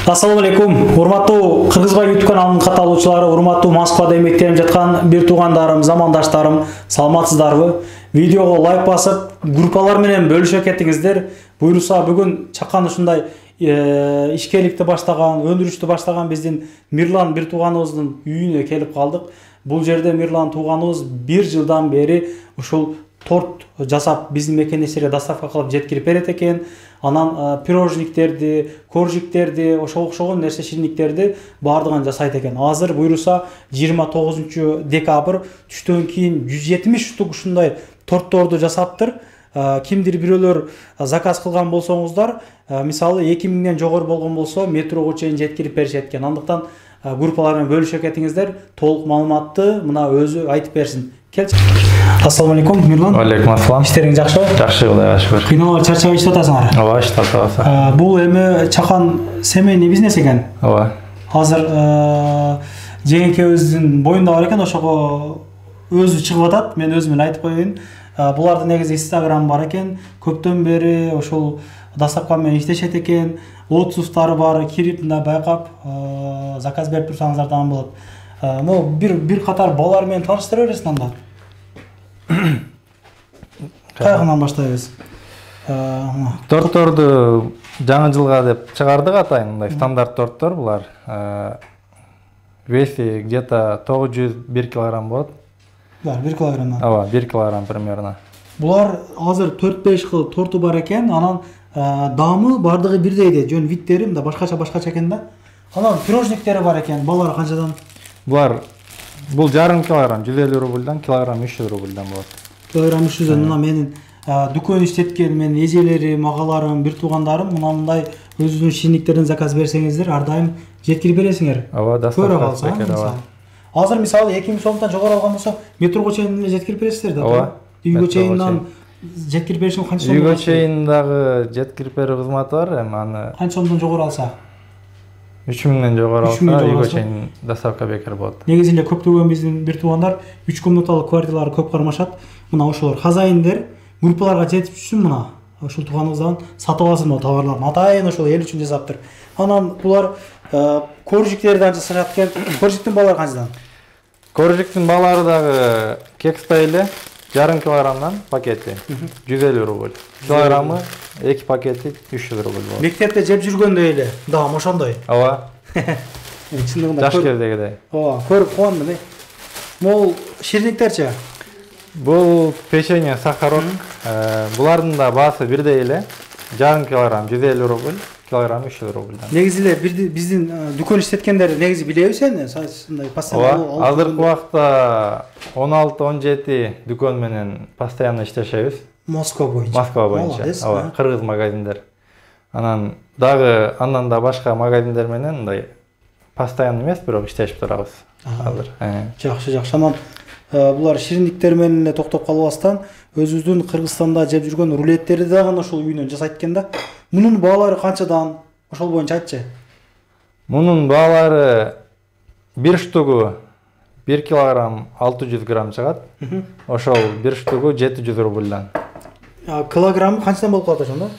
Assalamu алейкум. Урматтуу Кыргызбай YouTube каналынын катталуучулары, урматтуу Москвада эмгектенип жаткан бир туугандарым, замандаштарым, саламатсыздарбы? Видеого лайк басып, группалар менен бөлүшө кетиңиздер. Буйруса бүгүн чакан ушундай ишкерликти баштаган, өндүрүштү баштаган биздин Мирлан бир тууганыбыздын үйүнө келип калдык. Бул жерде Мирлан тууганыбыз 1 жылдан бери ушул торт жасап биздин мекенештерге доставка кылып жеткирип берет экен. Анан пирожниктерди, коржиктерди, ошого окшогон нерсе шириниктерди бардыгын жасайт экен. Азыр буйруса 29 декабрь түштөн кийин 170 штук ушундай тортторду жасаптыр. Кимдир бирөөлөр заказ кылган болсоңуздар, мисалы 2000ден жогору болгон болсо метрого чейин жеткирип беришет экен. Андыктан группалар менен бөлүшө кетиңиздер. Толук маалыматты мына өзү айтып берсин. Келчи. Ассаламу алейкум, Мирлан. Алейкум ассалам. Иштериң жакшыбы? Жакшы, Кудайга шүгүр. Кыйналып чарчабай иштеп атасыңар? Ооба, иштеп атабыз. Бул эми чакан семейный бизнес экен. Ооба. Азыр жеңекебиздин боюнда бар экен, ошого өзү чыгып атат. Мен өзүм эле айтып коеюн. Булардын негизи Instagram бар экен. Көптөн бери ошол доставка менен иштешет экен. Отзывдары бар, кирип мына байкап, заказ берип турсаңыздар да болот. Могу бир катар балар менен тааныштыра бересиң анда. Кайгынан баштайбыз. Тортторду жаңы жылга деп чыгардык атайын, мындай стандарт торттор булар. Веси где-то 901 килограмм болот. Бар, 1 килограммдан. Ооба, 1 килограмм примерно. Булар азыр 4-5 кыл торту бар экен, анан даамы бардыгы бирдей, жөн видтери мында башкача экен да. Анан пирожниктери бар экен, балар канчадан? Булар бул жарым килограмм 150 рубльдан, килограмм 300 рубльдан болот. Килограмм 300 мына менин дүкөн иштеткен менин эжелерим, агаларым, бир туугандарым мындай өзүнүн шириниктерин заказ берсеңиздер, ар дайым жеткирип бересиңер. Ооба, доставка калса. Азыр мисалы 2000 сомдон жогору алган болсо, метрого чейин жеткирип бересиздер да. Ооба. Үйгө чейин жеткирип беришим канча сом? Үйгө чейин дагы жеткирип берүү кызматы бар, эми аны канча сомдон жогору алса? 3000ден жогору алса, үйгө чейин доставка бекер болот. Негизи эле көптөгөн биздин бир туугандар 3 комнаталык квартиралар көп кармашат. Мына ошолор хозяиндер группаларга жетип түшсүн мына. Ошол тууганыбыздан сатып алсын о товарларды. Атайын ошол эл үчүн жасаптыр. Анан булар коржиктерди анча сатат экен. Коржиктин балары канчадан? Коржиктин балары дагы кекстай эле, жарым килограммдан пакети 150 рубль. Килограммы 2 пакети 300 рубль болот. Мектепте жеп жүргөндөй эле, даам ошондой. Ооба. Чындыгында жаш кездегидей. Ооба, көрүп куандым. Могул шириниктерчи? Бул печенье, сахарок. Булардын да баасы бирдей эле. Жарым килограмм 150 рубль, килограмм 300 рубльдан. Негизи эле биздин дүкөн иштеткендер негизи билебиз эми, ушундай постоянно. Азыркы убакта 16-17 дүкөн менен постоянно иштешебиз. Москва боюнча. Москва боюнча. Ооба, кыргыз магазиндер. Анан дагы андан да башка магазиндер менен мындай постоянно эмес, бирок иштешип турабыз азыр. Жакшы. Анан булар шириниктер менен эле токтоп калбастан өзүбүздүн Кыргызстанда жеп жүргөн рулеттерди дагы ошол үйүнөн жасайт экен да. Мунун баалары канчадан? Ошол боюнча айтчы. Мунун баалары бир штугу 1 килограмм 600 грамм чыгат. Ошол бир штугу 700 рубльдан. Килограммы канчадан болуп калат ошондо?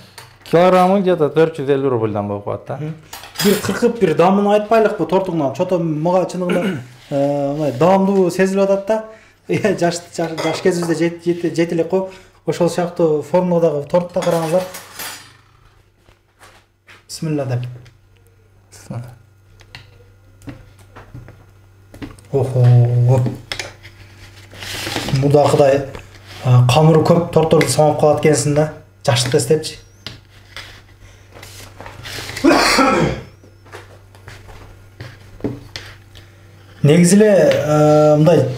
Килограммы где-то 450 рубльдан болуп калат да. Бир кыркып бир даамын айтпайлыкпы тортуңдан. Чото мага чындыгында мындай даамдуу сезилип атат да. Жаш кезибизде жете элек го. Ошол сыяктуу формуладагы тортта караңыздар. Бисмилла деп. Охо. Мудакыдай камыры көп торторду самап калат экенсиң да. Жаштыкты эстепчи. Негизи эле мындай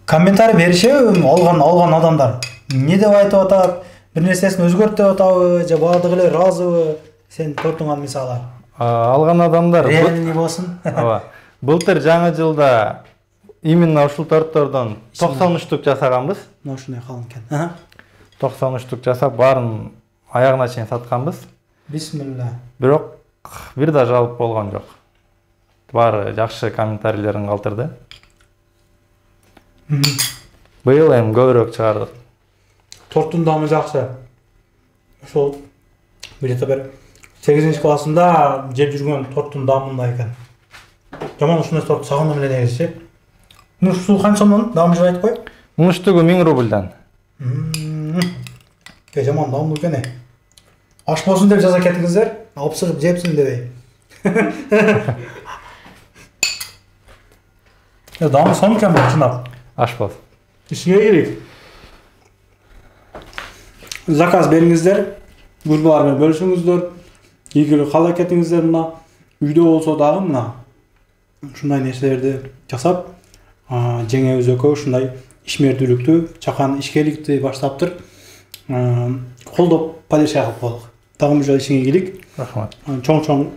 комментарий беришеби алган адамдар. Не деп айтып атат? Бир нерсесин өзгөрт деп атабы, же бардыгы эле ыраазыбы? Сен тортуңан мисалы. Алган адамдар реальный болсун. Ооба. Былтыр жаңы жылда именно ушул торттордон 90 штук жасаганбыз. Мына ушундай калын экен. 90 штук жасап, баарын аягына чейин сатканбыз. Бисмилла. Бирок бир да жалып болгон жок. Баары жакшы комментарийлерин калтырды. Быйыл эми көбүрөөк чыгардык. Торттун даамы жакшы. Ошол бир 8 классында жеп жүрген торттун дамында экен. Жаман ушундай торт сагындым эле негизи. Муштугу канча сомдон? Дамын жеп айтып кой. Муштугу 1000 рубльдан. Жаман дамдуу экен. Аш болсун деп жаза кетиңиздер, алып чыгып жепсин дебей. Дамы сом экен бул чынап. Аш болсун. İşine gerek. Zakaz бериңиздер, группалар менен бөлүшүңүздөр. Эгер каалай кетиңиздер мына үйдө болсо дагы мына ушундай нерселерди жасап, жеңебиз экөө ушундай ишмердүүлүктү, чакан ишкерликти баштаптыр. Колдоп поддержка кылып коелук. Дагы бир жолу ишиңе ийгилик. Рахмат. Чоң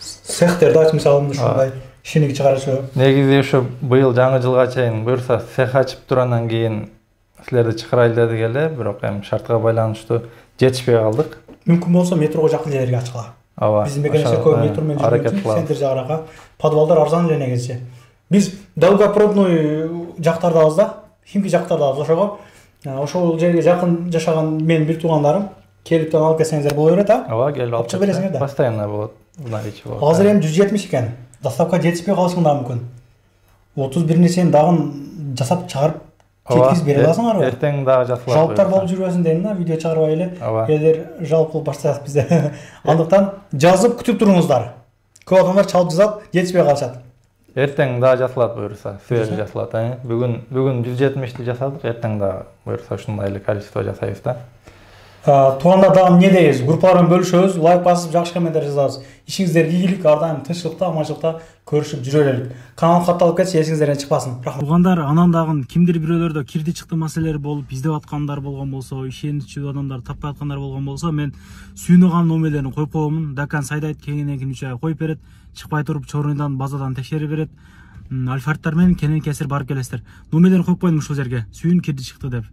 цехтерди ачып мисалы ушундай ишиники чыгарышы. Негизи ушу быйыл жаңы жылга чейин буюрса цех ачып турандан кийин силерди чакырайлы дедик эле, бирок эми шартка байланыштуу жетишпей калдык. Мүмкүн болсо метрого жакын жерлерге ачкыла. Ооба. Биздин мекенче көп метро менен жүргөн центр жагырака подвалдар арзан эле негизи. Биз Долгопрудный жактардабыз да, Химки жактардабыз ошого. Ошол жерге жакын жашаган менин бир туугандарым келип алып келсеңиздер боло берет, а? Ооба, келип алып чыгып бересиңер да. Постоянно болот. Мындай ичи болот. Азыр эми 170 экен. Доставка жетишпей калышы да мүмкүн. 31 нерсени дагы жасап чыгарып жеткизип бере аласыңарбы? Эртең дагы жасалат. Жалптар болуп жүрбөсүн дейм да, видео чыгарбай эле. Ооба. Элер жалп кылып баштайт бизде. Андыктан жазып күтүп туруңуздар. Көп адамдар чалып жазат, жетишпей калышат. Эртең дагы жасалат буюрса, свежий жасалат. Бүгүн 170ти жасадык, эртең дагы буюрса ушундай эле количество жасайбыз да. Туугандар дагы эмне дейбиз? Группалар менен бөлүшөбүз, лайк басып, жакшы комментарий жазабыз. Ишиңиздерге ийгилик, ар дайым тынччылыкта, аманчылыкта көрүшүп жүрө берелик. Канал катталып кетсе, эсиңиздерден чыкпасын. Туугандар, анан дагы кимдир бирөөлөрдө кирди чыкты маселелер болуп, издеп аткандар болгон болсо, ишеничүү адамдар таппай аткандар болгон болсо, мен сүйүнөган номерлерин коюп коёмун. Дакан сайдайт кеңинен 3 ай коюп берет, чыкпай туруп чорундан базадан текшерип берет. Альфардтар менен кенен кесир барып келесиздер. Номерлерин коюп коюм ушул жерге. Сүйүн кирди чыкты деп.